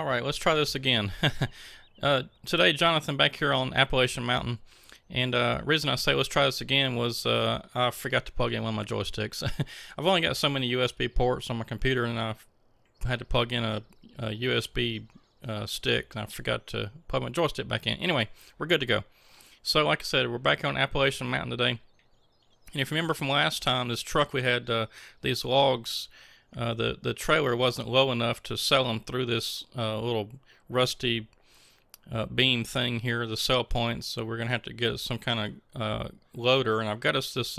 Alright, let's try this again. Today, Jonathan back here on Appalachian Mountain, and reason I say let's try this again was I forgot to plug in one of my joysticks. I've only got so many USB ports on my computer, and I had to plug in a USB stick, and I forgot to plug my joystick back in. Anyway, we're good to go. So like I said, we're back on Appalachian Mountain today. And if you remember from last time, this truck we had these logs, the trailer wasn't low enough to sell them through this little rusty beam thing here, the sell points, so we're going to have to get some kind of loader. And I've got us this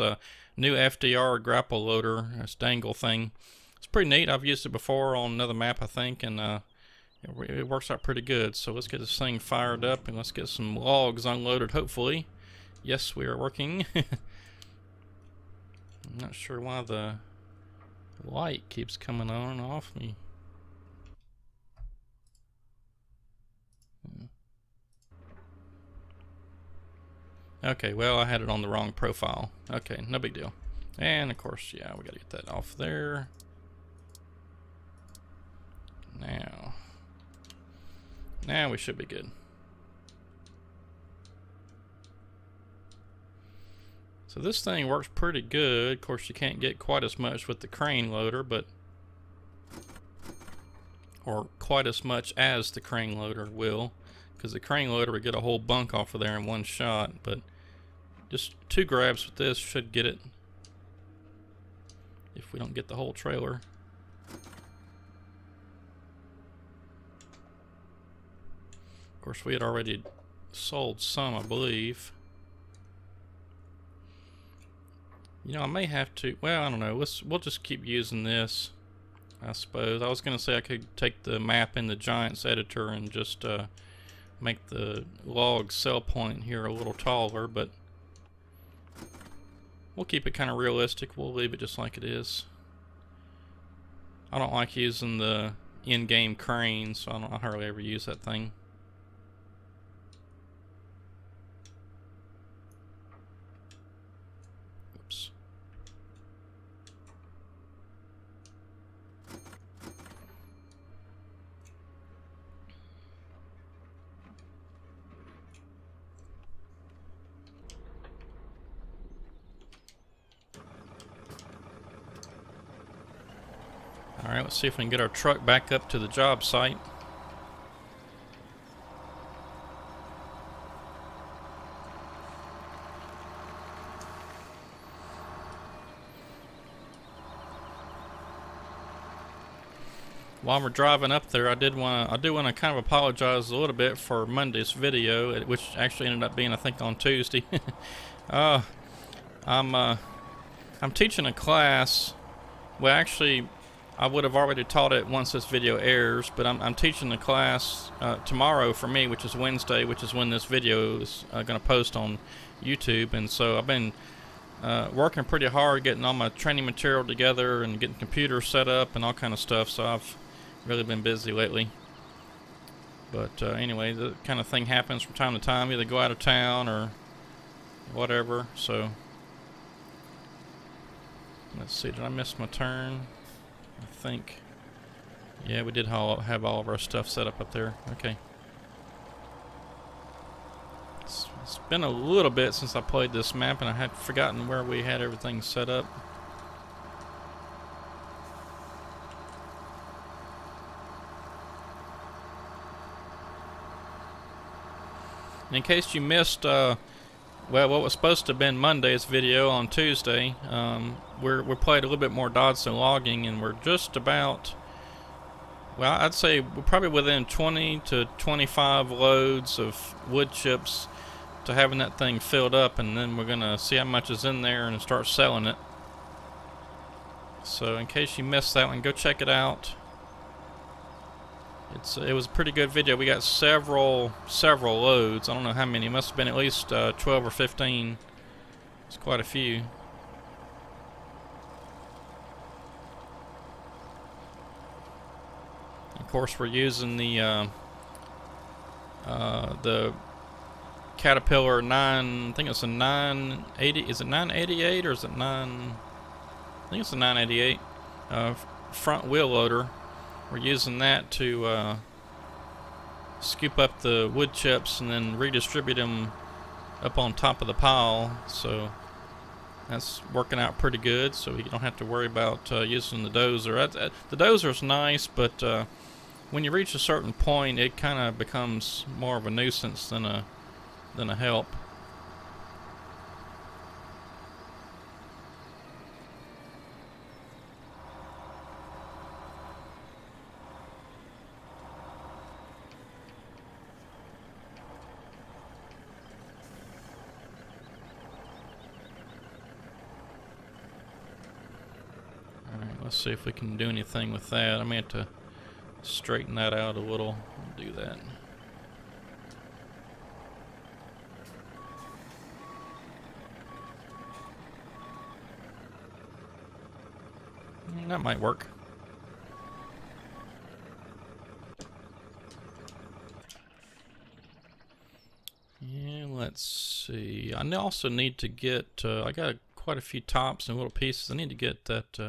new FDR grapple loader, this dangle thing. It's pretty neat. I've used it before on another map, I think, and it works out pretty good. So let's get this thing fired up and let's get some logs unloaded, hopefully. Yes, we are working. I'm not sure why the light keeps coming on and off me. Okay, well, I had it on the wrong profile. Okay, no big deal. And of course, yeah, we gotta get that off there. Now we should be good. So this thing works pretty good. Of course, you can't get quite as much with the crane loader, but or quite as much as the crane loader will, because the crane loader would get a whole bunk off of there in one shot. But just 2 grabs with this should get it, if we don't get the whole trailer. Of course, we had already sold some, I believe. You know, I may have to, well, I don't know, we'll just keep using this, I suppose. I was going to say I could take the map in the Giants editor and just make the log sell point here a little taller, but we'll keep it kind of realistic. We'll leave it just like it is. I don't like using the in-game crane, so I hardly ever use that thing. Oops. Alright, let's see if we can get our truck back up to the job site. While we're driving up there, I do want to kind of apologize a little bit for Monday's video, which actually ended up being, I think, on Tuesday. I'm teaching a class. Well, actually, I would have already taught it once this video airs, but I'm teaching the class tomorrow for me, which is Wednesday, which is when this video is going to post on YouTube. And so I've been working pretty hard getting all my training material together and getting computers set up and all kind of stuff. So I've really been busy lately. But anyway, the kind of thing happens from time to time. Either go out of town or whatever. So let's see, did I miss my turn? I think, yeah, we did have all of our stuff set up there. Okay. It's been a little bit since I played this map, and I had forgotten where we had everything set up. In case you missed, well, what was supposed to have been Monday's video on Tuesday, we played a little bit more Dodson logging, and we're just about, well, I'd say we're probably within 20 to 25 loads of wood chips to having that thing filled up, and then we're gonna see how much is in there and start selling it. So in case you missed that one, go check it out. It was a pretty good video. We got several loads. I don't know how many. It must have been at least 12 or 15. It's quite a few. Of course, we're using the Caterpillar 9. I think it's a 980. Is it 988 or is it 9? I think it's a 988 front wheel loader. We're using that to scoop up the wood chips and then redistribute them up on top of the pile. So that's working out pretty good, so you don't have to worry about using the dozer. The dozer's nice, but when you reach a certain point, it kind of becomes more of a nuisance than a help. Let's see if we can do anything with that. I may have to straighten that out a little. Do that. That might work. Yeah, let's see. I also need to get, I got quite a few tops and little pieces. I need to get that,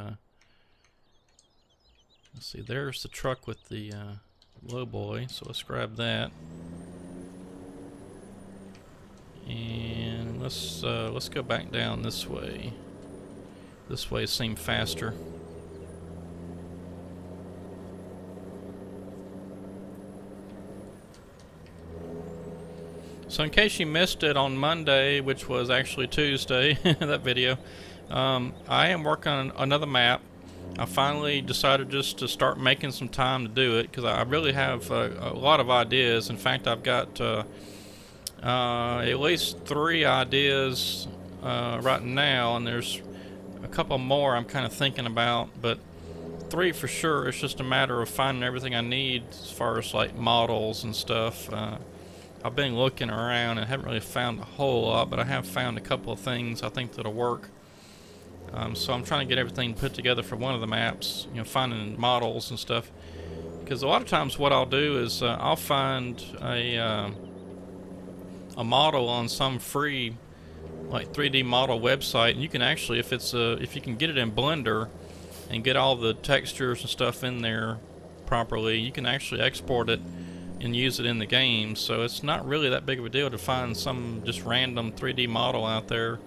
let's see, there's the truck with the lowboy, so let's grab that. And let's go back down this way. This way seemed faster. So in case you missed it on Monday, which was actually Tuesday, that video, I am working on another map. I finally decided just to start making some time to do it because I really have a lot of ideas. In fact, I've got at least 3 ideas right now, and there's a couple more I'm kind of thinking about, but 3 for sure. It's just a matter of finding everything I need as far as like models and stuff. I've been looking around and haven't really found a whole lot, but I have found a couple of things I think that'll work. So I'm trying to get everything put together for one of the maps, you know, finding models and stuff. Because a lot of times what I'll do is I'll find a model on some free like 3D model website, and you can actually, if you can get it in Blender and get all the textures and stuff in there properly, you can actually export it and use it in the game. So it's not really that big of a deal to find some just random 3D model out there.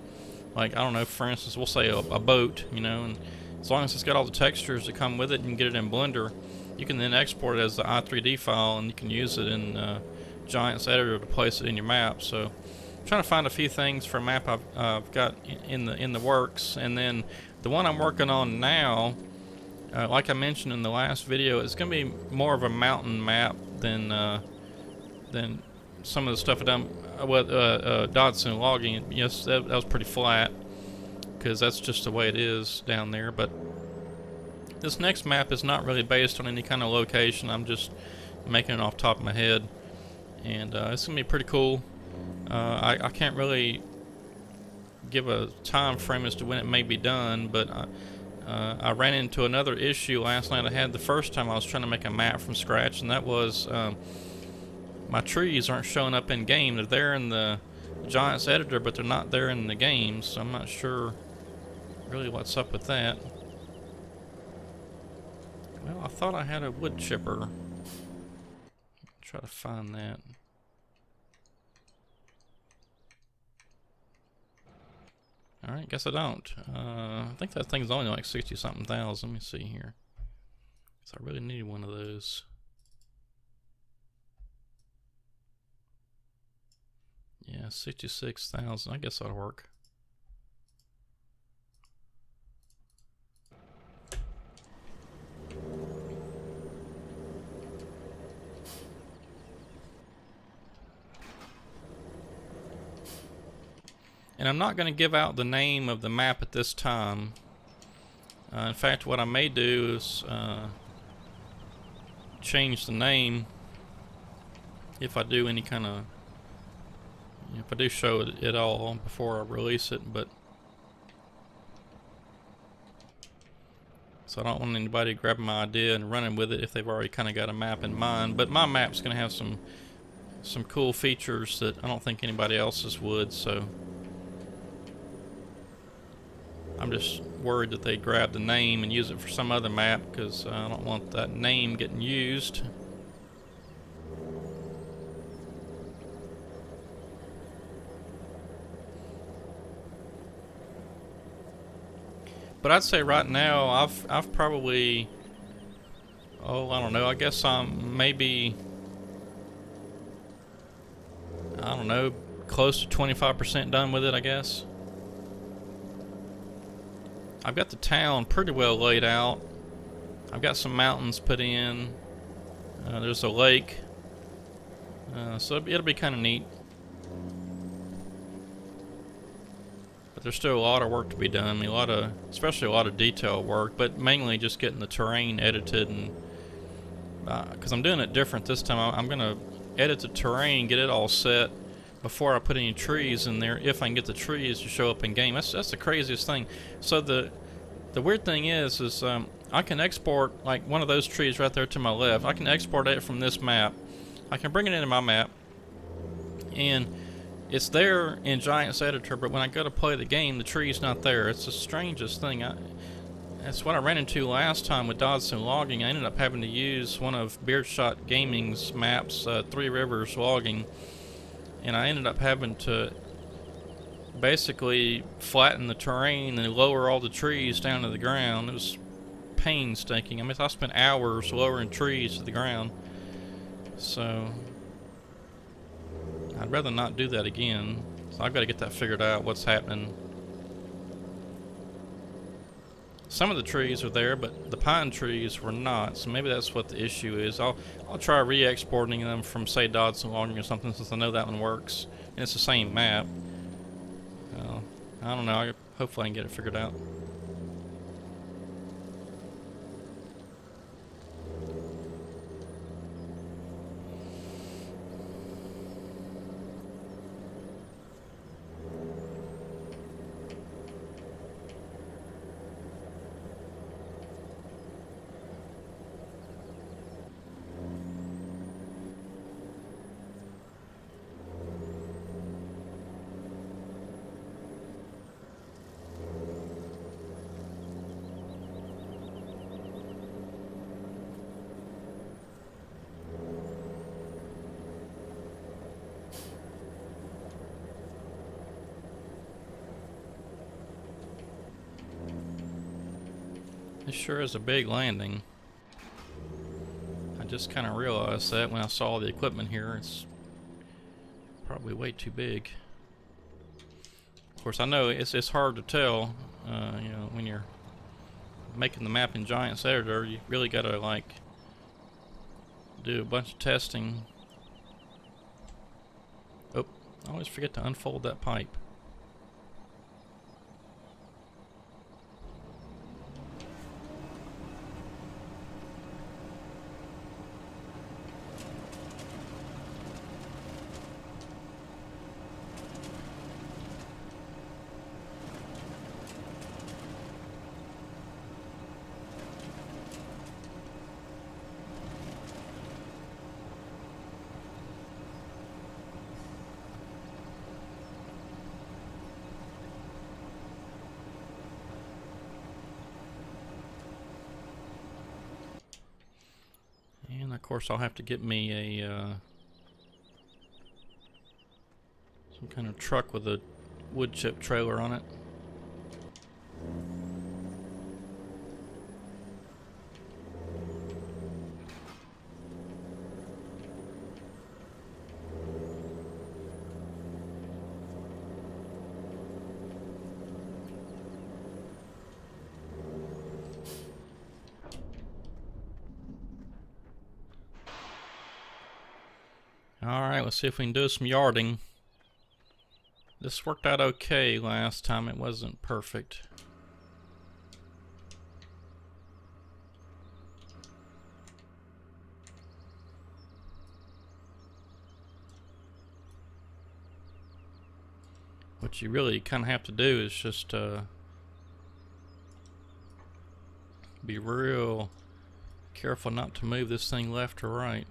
Like, I don't know, for instance, we'll say a boat, you know, and as long as it's got all the textures that come with it and you can get it in Blender, you can then export it as the i3D file and you can use it in Giant's editor to place it in your map. So I'm trying to find a few things for a map I've got in the works. And then the one I'm working on now, like I mentioned in the last video, it's going to be more of a mountain map than some of the stuff I've done with Dodson logging. Yes, that was pretty flat because that's just the way it is down there. But this next map is not really based on any kind of location. I'm just making it off the top of my head, and it's gonna be pretty cool. I can't really give a time frame as to when it may be done, but I ran into another issue last night I had the first time I was trying to make a map from scratch, and that was my trees aren't showing up in game. They're there in the Giant's editor, but they're not there in the game, so I'm not sure really what's up with that. Well, I thought I had a wood chipper. Try to find that. Alright, guess I don't. I think that thing's only like 60-something thousand. Let me see here. So I really need one of those. Yeah, 66,000. I guess that'll work. And I'm not going to give out the name of the map at this time. In fact, what I may do is change the name if I do any kind of, if I do show it at all before I release it. But so I don't want anybody grabbing my idea and running with it if they've already kind of got a map in mind. But my map's going to have some cool features that I don't think anybody else's would. So I'm just worried that they grab the name and use it for some other map, because I don't want that name getting used. But I'd say right now I've probably, oh, I don't know, I guess I'm maybe, I don't know, close to 25% done with it, I guess. I've got the town pretty well laid out. I've got some mountains put in. There's a lake. So it'll be kind of neat. But there's still a lot of work to be done. I mean, especially a lot of detail work, but mainly just getting the terrain edited, and because I'm doing it different this time. I'm gonna edit the terrain, get it all set before I put any trees in there, if I can get the trees to show up in game. That's the craziest thing. So the weird thing is I can export like one of those trees right there to my left. I can export it from this map. I can bring it into my map, and it's there in Giants Editor, but when I go to play the game, the tree's not there. It's the strangest thing. That's what I ran into last time with Dodson logging. I ended up having to use one of Beardshot Gaming's maps, Three Rivers logging, and I ended up having to basically flatten the terrain and lower all the trees down to the ground. It was painstaking. I mean, I spent hours lowering trees to the ground. So I'd rather not do that again. So I've got to get that figured out, what's happening. Some of the trees are there, but the pine trees were not. So maybe that's what the issue is. I'll try re-exporting them from, say, Dodson logging or something, since I know that one works and it's the same map. I don't know. Hopefully I can get it figured out. This sure is a big landing. I just kind of realized that when I saw the equipment here. It's probably way too big. Of course, I know it's hard to tell. You know, when you're making the map in Giants Editor, you really gotta like do a bunch of testing. Oh, I always forget to unfold that pipe. And of course I'll have to get me a some kind of truck with a wood chip trailer on it. Alright, let's see if we can do some yarding. This worked out okay last time. It wasn't perfect. What you really kind of have to do is just be real careful not to move this thing left or right.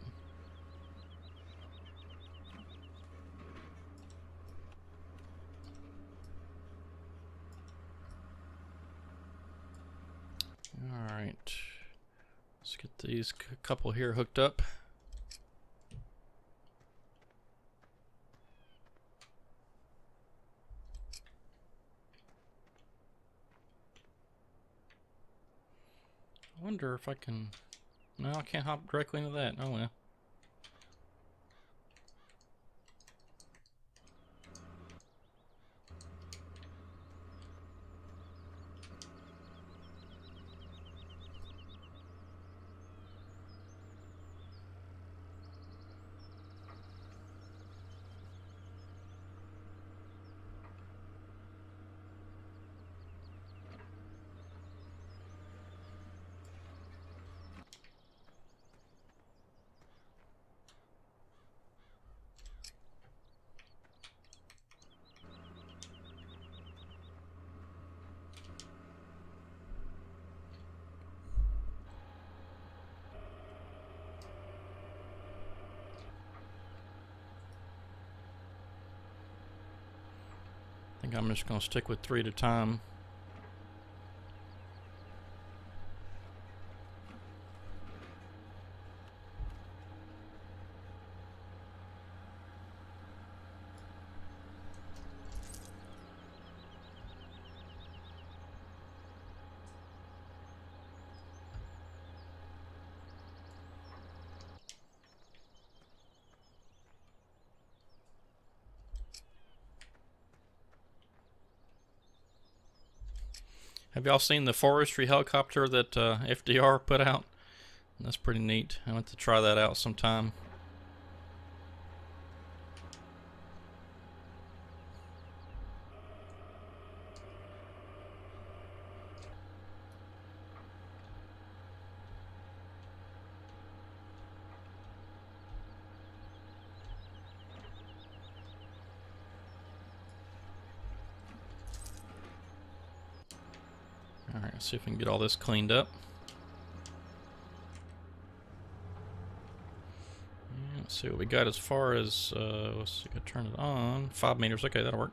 Alright, let's get these couple here hooked up. wonder if I can... No, I can't hop directly into that. Oh well. I think I'm just going to stick with 3 at a time. Have y'all seen the forestry helicopter that FDR put out? That's pretty neat. I want to try that out sometime. Alright, let's see if we can get all this cleaned up. And let's see what we got as far as, let's see, I turn it on. 5 meters, okay, that'll work.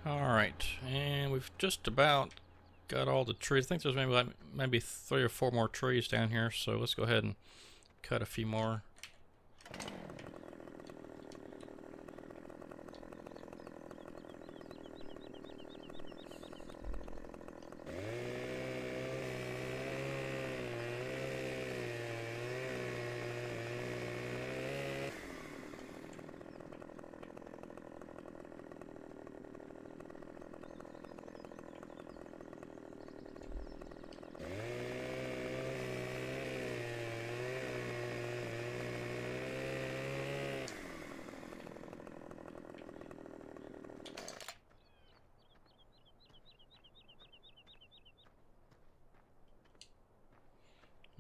Alright, and we've just about got all the trees. I think there's maybe 3 or 4 more trees down here, so let's go ahead and cut a few more.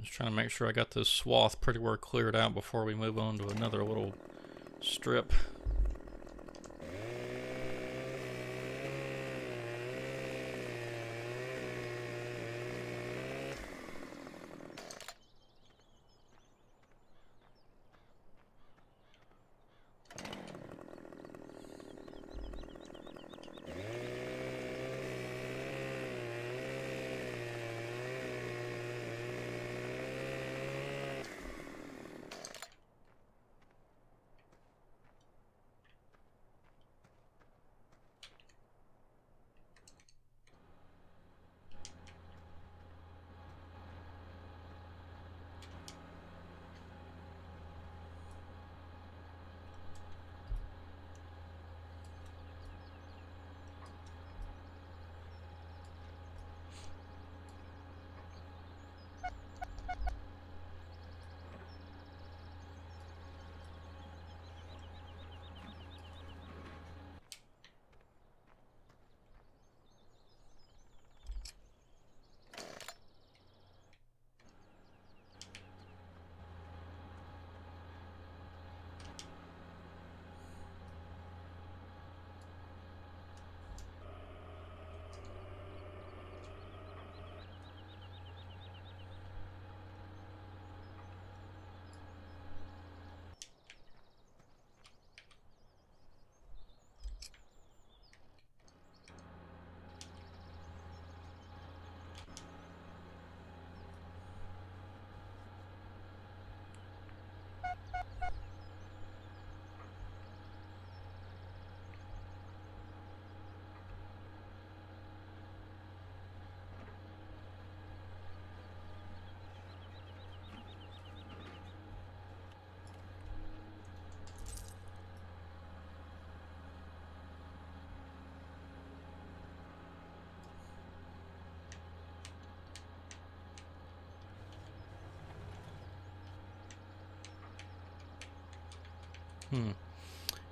Just trying to make sure I got this swath pretty well cleared out before we move on to another little strip.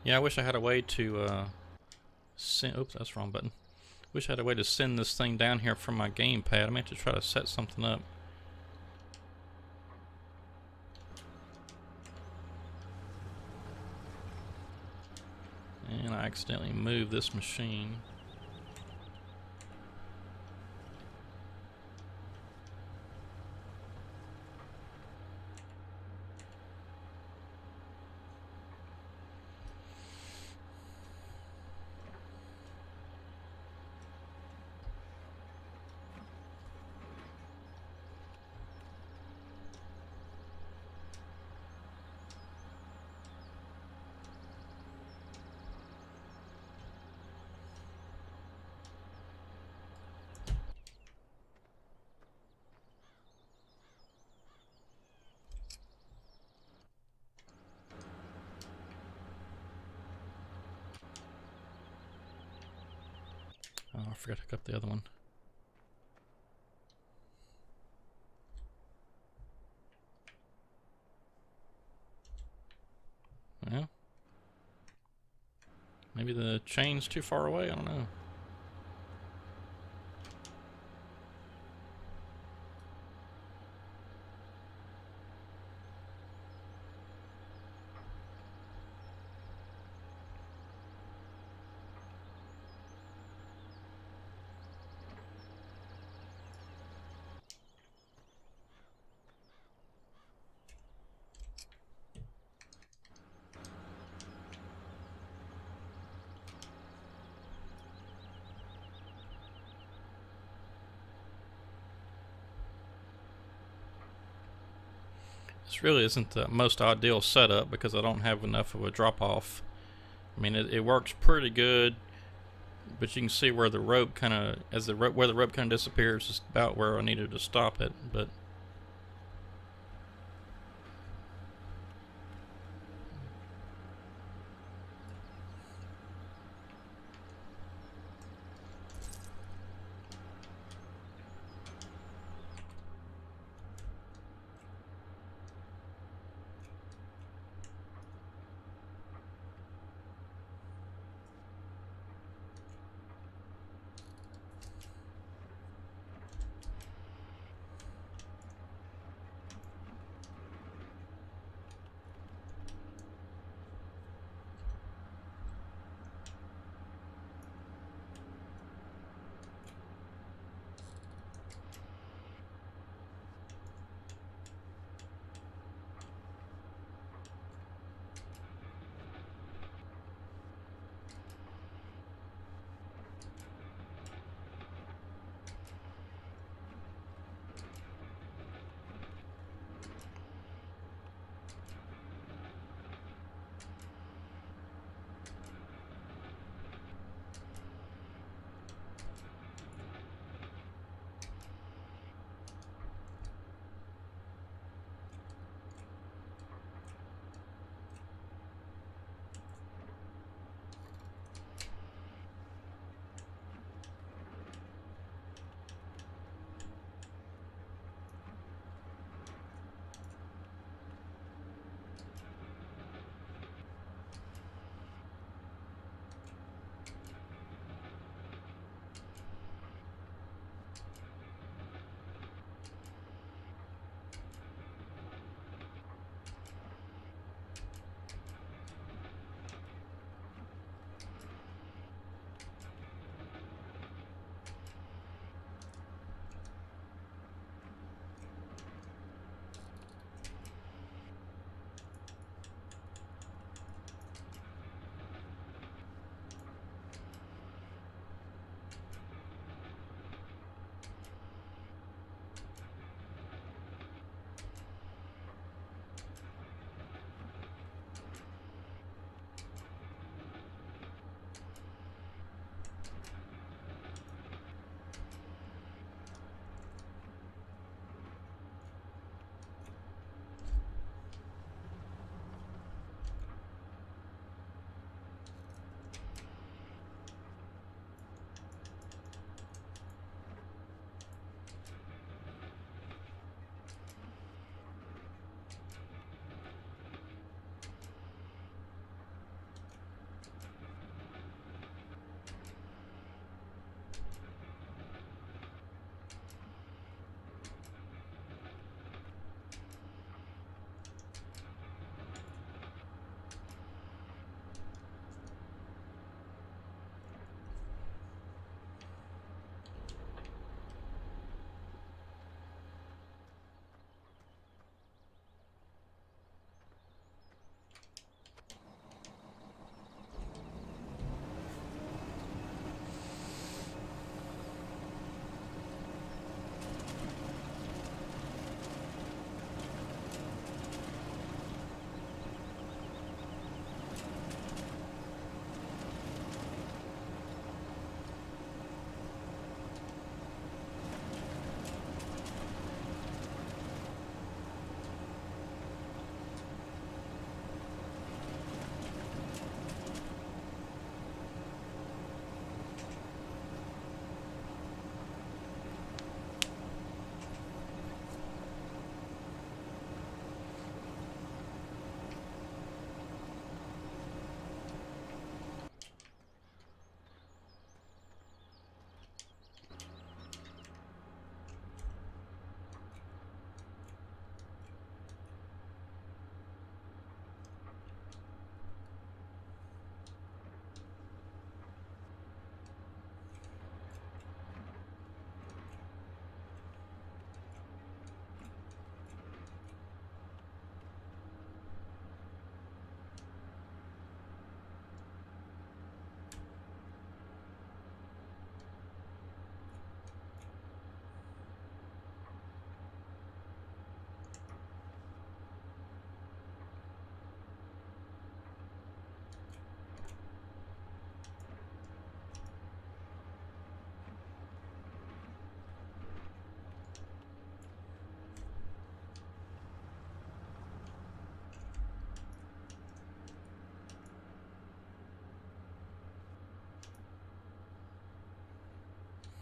Yeah, I wish I had a way to send. Oops, that's the wrong button. Wish I had a way to send this thing down here from my gamepad. I may have to try to set something up. And I accidentally moved this machine. Oh, I forgot to hook up the other one. Well, maybe the chain's too far away, I don't know. this really isn't the most ideal setup because I don't have enough of a drop off. I mean, it works pretty good, but you can see where the rope kind of, where the rope kind of disappears is about where I needed to stop it. But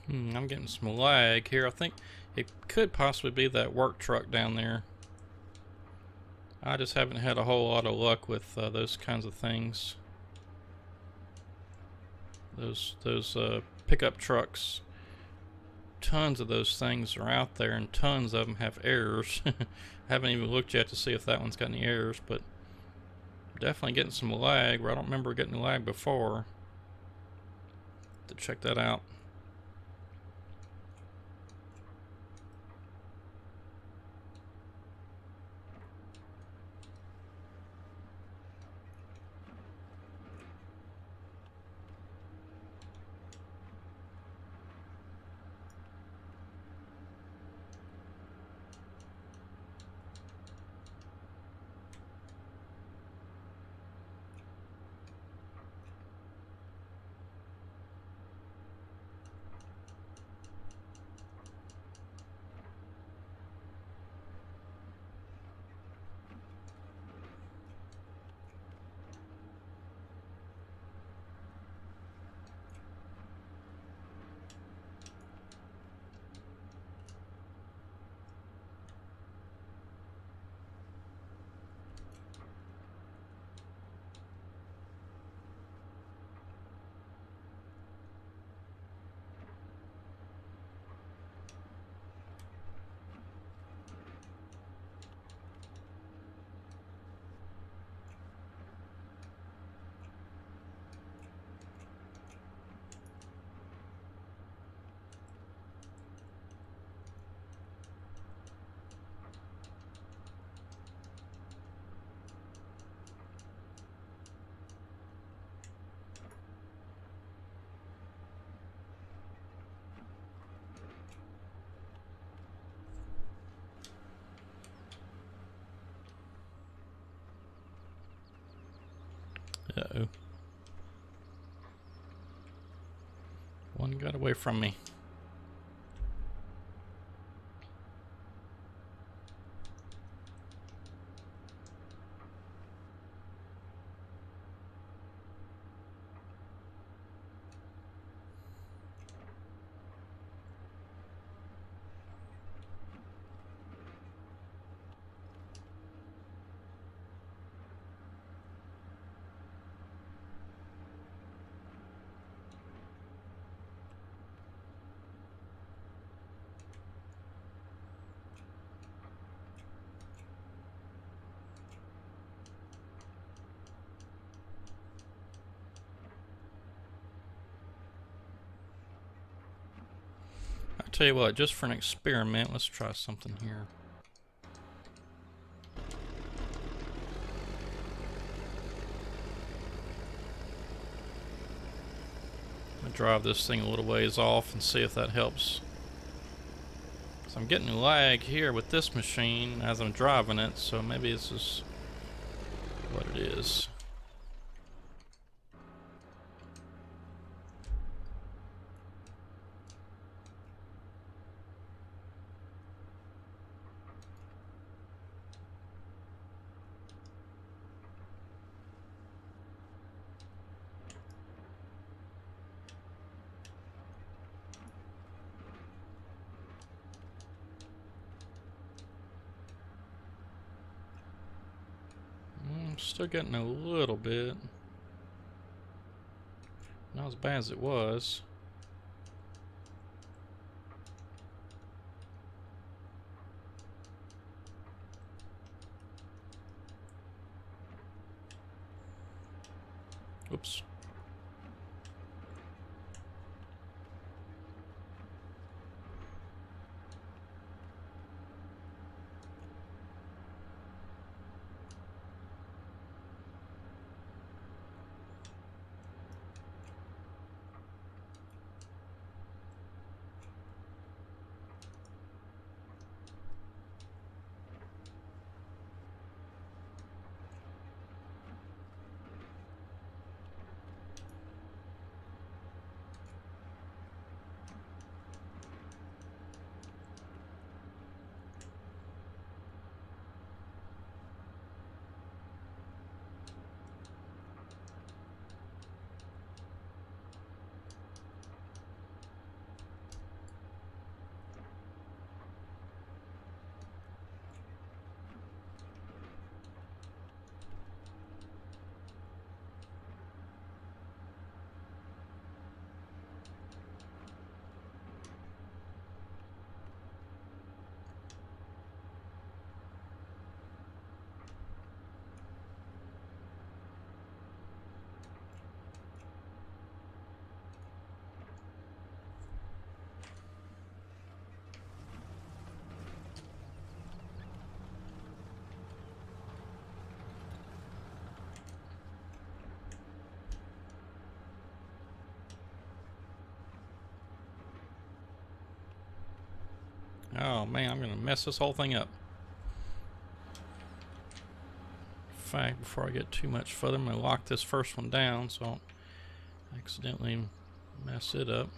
I'm getting some lag here. I think it could possibly be that work truck down there. I just haven't had a whole lot of luck with those kinds of things. Those pickup trucks. Tons of those things are out there, and tons of them have errors. I haven't even looked yet to see if that one's got any errors, but definitely getting some lag where I don't remember getting lag before. To check that out. Uh-oh. One got away from me. I'll tell you what, just for an experiment, let's try something here. I'm gonna drive this thing a little ways off and see if that helps. So I'm getting lag here with this machine as I'm driving it, so maybe this is what it is. Still getting a little bit. Not as bad as it was. Oops. Oh man, I'm gonna mess this whole thing up. In fact, before I get too much further, I'm gonna lock this first one down so I don't accidentally mess it up.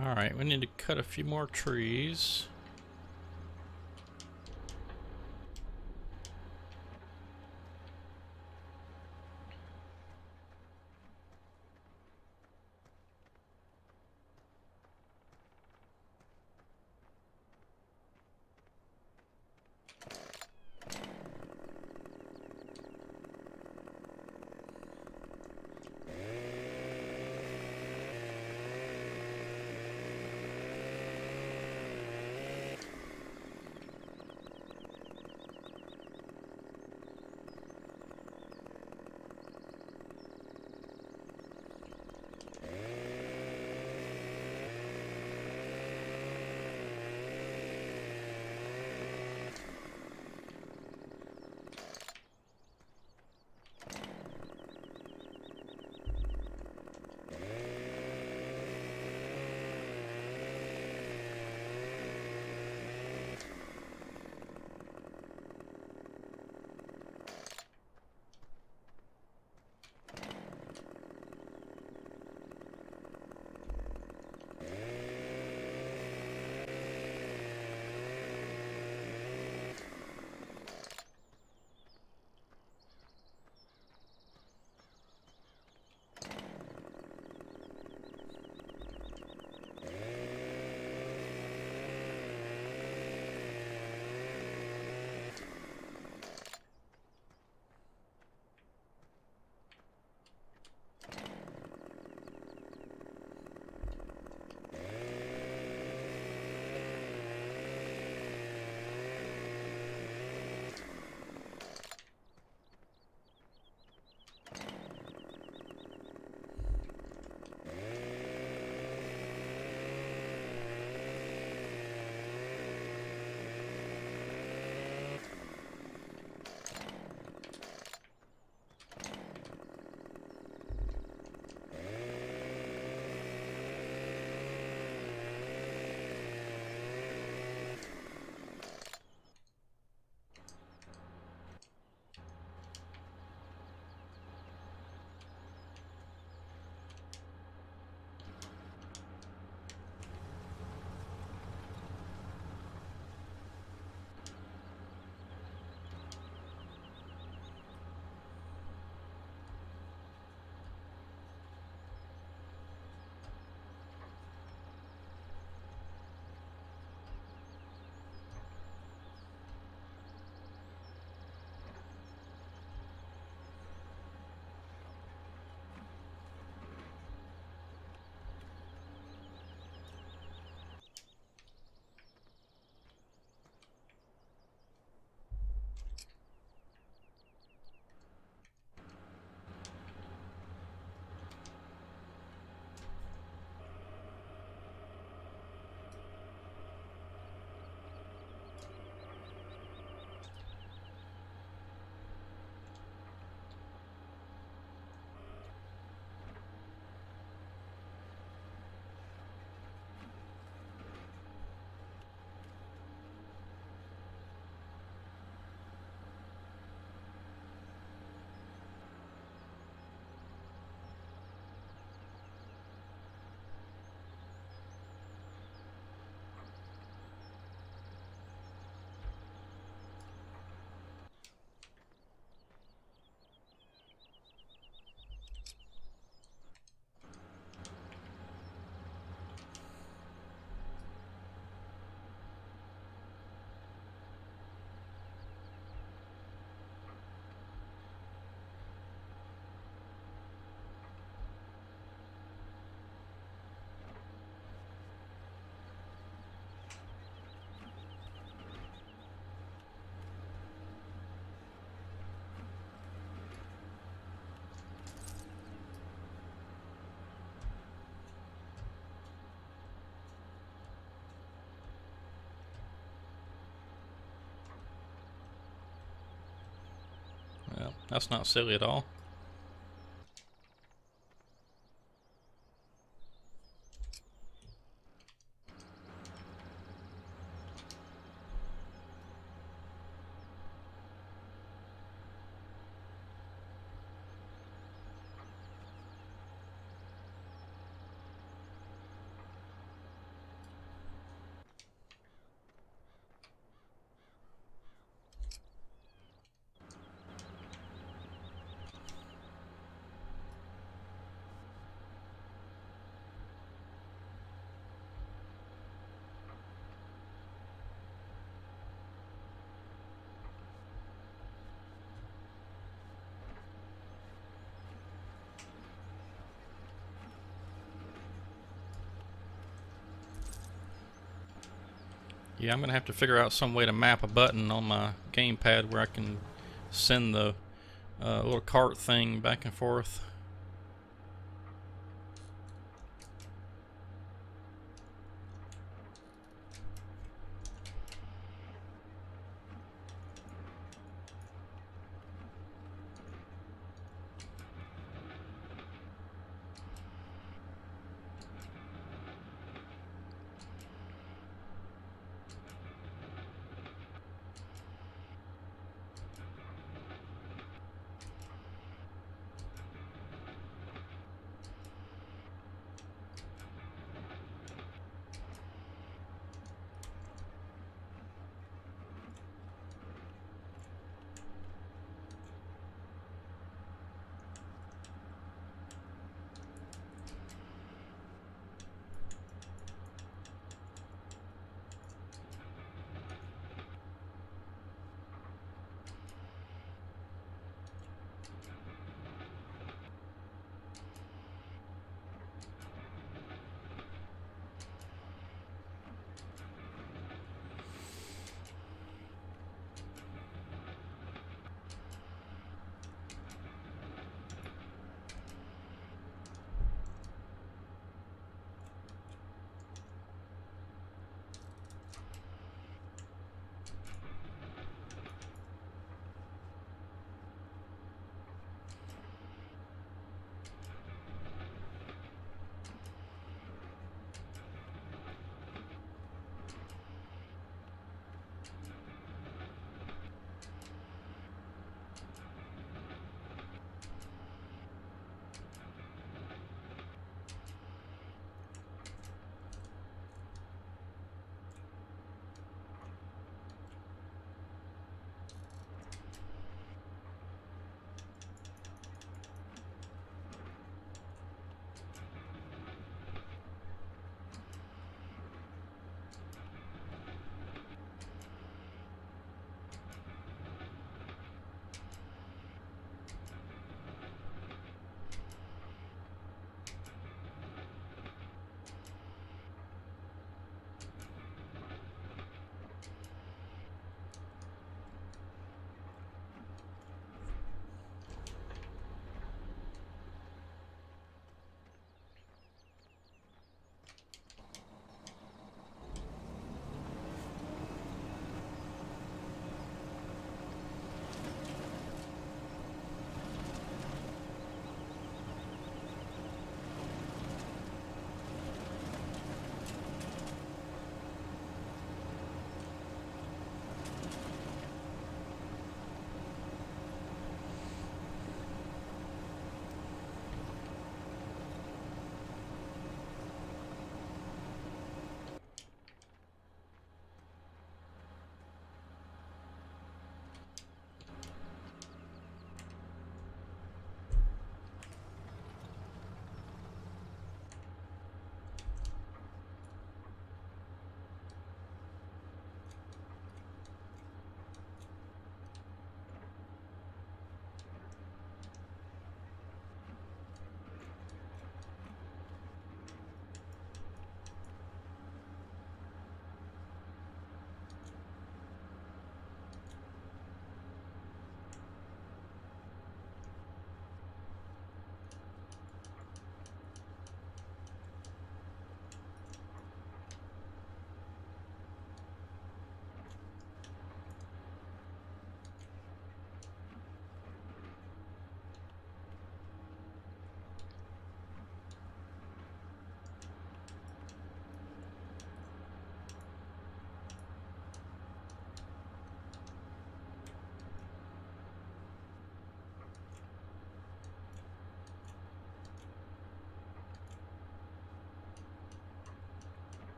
Alright, we need to cut a few more trees. That's not silly at all. Yeah, I'm gonna have to figure out some way to map a button on my gamepad where I can send the little cart thing back and forth.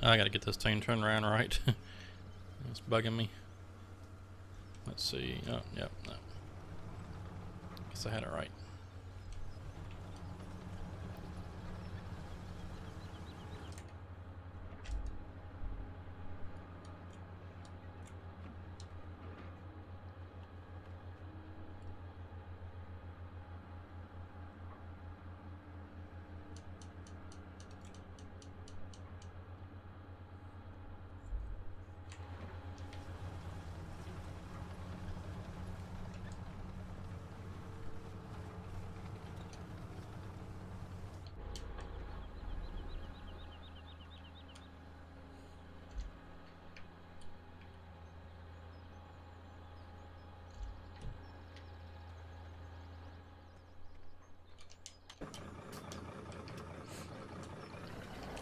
I gotta get this thing turned around right. It's bugging me. Let's see. Oh, yep. No. Guess I had it right.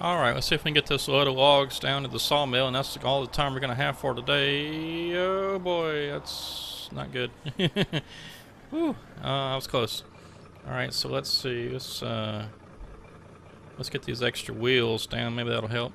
Alright, let's see if we can get this load of logs down to the sawmill, and that's all the time we're going to have for today. Oh boy, that's not good. Whew, I was close. Alright, so let's see. Let's get these extra wheels down. Maybe that'll help.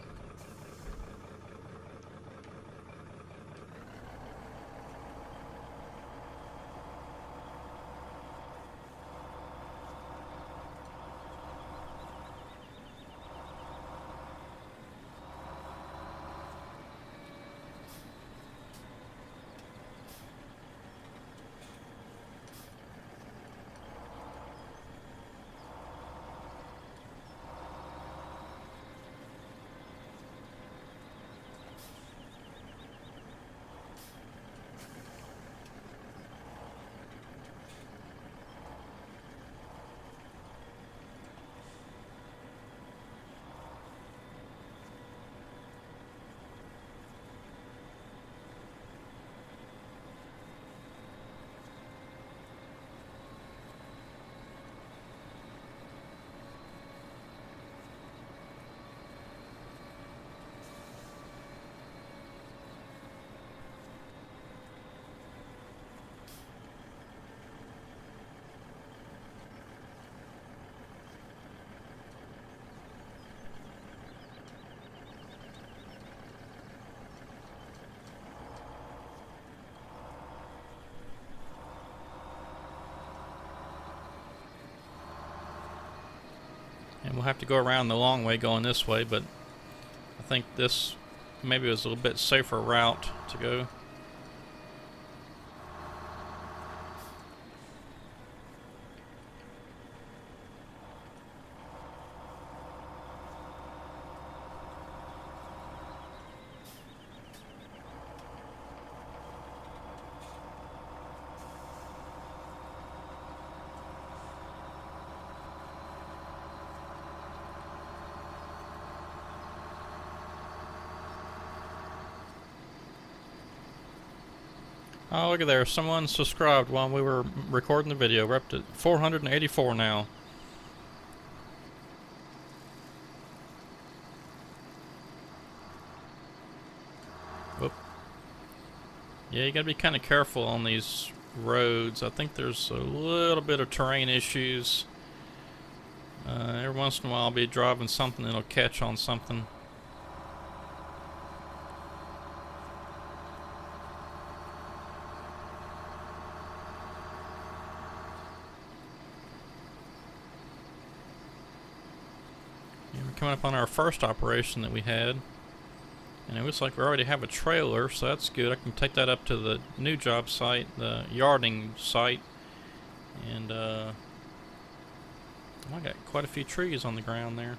And we'll have to go around the long way going this way, but I think this maybe was a little bit safer route to go. Oh, look at there. Someone subscribed while we were recording the video. We're up to 484 now. Whoop. Yeah, you gotta be kind of careful on these roads. I think there's a little bit of terrain issues. Every once in a while I'll be driving something that'll catch on something. Coming up on our first operation that we had, and it looks like we already have a trailer, so that's good. I can take that up to the new job site, the yarding site, and I got quite a few trees on the ground there.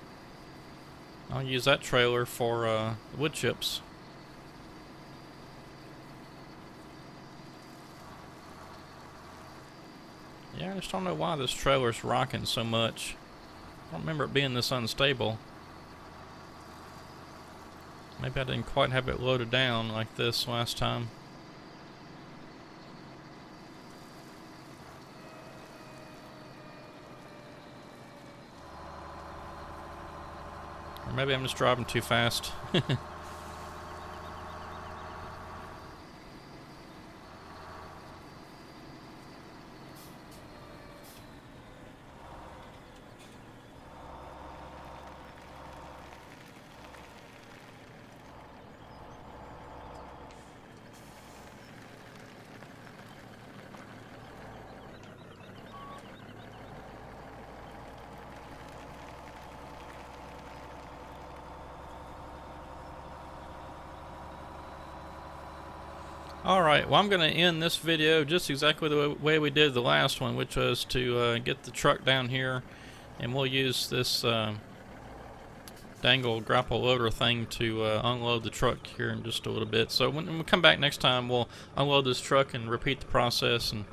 I'll use that trailer for wood chips. Yeah, I just don't know why this trailer's rocking so much. I don't remember it being this unstable. Maybe I didn't quite have it loaded down like this last time. Or maybe I'm just driving too fast. Alright, well, I'm going to end this video just exactly the way we did the last one, which was to get the truck down here, and we'll use this dangle grapple loader thing to unload the truck here in just a little bit. So when we come back next time, we'll unload this truck and repeat the process and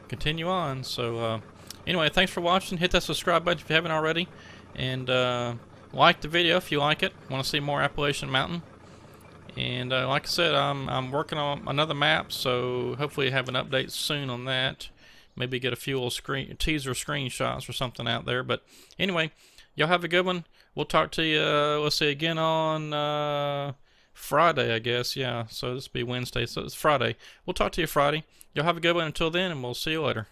continue on. So anyway, thanks for watching. Hit that subscribe button if you haven't already, and like the video if you like it. Want to see more Appalachian Mountain? And like I said, I'm working on another map, so hopefully have an update soon on that. Maybe get a few little teaser screenshots or something out there. But anyway, y'all have a good one. We'll talk to you, let's see, again on Friday, I guess. Yeah, so this will be Wednesday, so it's Friday. We'll talk to you Friday. Y'all have a good one until then, and we'll see you later.